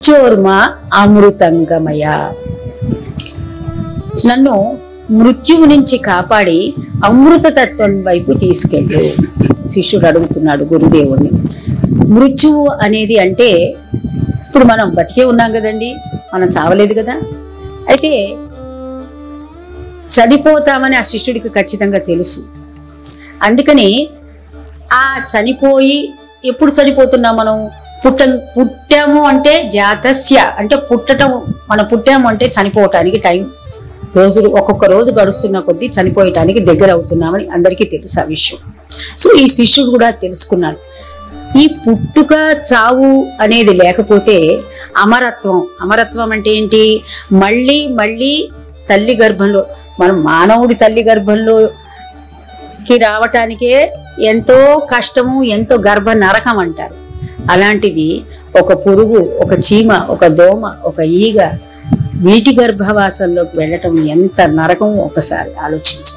మృత్యోర్మా అమృతంగమయ, నన్ను మృత్యువు నుంచి కాపాడి అమృతతత్వం వైపు తీసుకెళ్ళు. శిష్యుడు అడుగుతున్నాడు గురుదేవుని. మృత్యువు అనేది అంటే ఇప్పుడు మనం బతికే ఉన్నాం కదండి, మనం చావలేదు కదా. అయితే చనిపోతామని ఆ శిష్యుడికి ఖచ్చితంగా తెలుసు. అందుకని ఆ చనిపోయి ఎప్పుడు చనిపోతున్నాం మనం? పుట్టాము అంటే జాతస్య అంటే పుట్టడం, మనం పుట్టాము అంటే చనిపోవటానికి టైం రోజులు ఒక్కొక్క రోజు గడుస్తున్న కొద్దీ చనిపోయటానికి దగ్గర అవుతున్నామని అందరికీ తెలుసు ఆ విషయం. సో ఈ శిష్యుడు కూడా తెలుసుకున్నాడు. ఈ పుట్టుక చావు అనేది లేకపోతే అమరత్వం, అమరత్వం అంటే ఏంటి? మళ్ళీ మళ్ళీ తల్లి గర్భంలో, మనం మానవుడి తల్లి గర్భంలోకి రావటానికే ఎంతో కష్టము, ఎంతో గర్భ నరకం అంటారు. అలాంటిది ఒక పురుగు, ఒక చీమ, ఒక దోమ, ఒక ఈగ వీటి గర్భవాసంలోకి వెళ్ళటం ఎంత నరకం ఒకసారి ఆలోచించండి.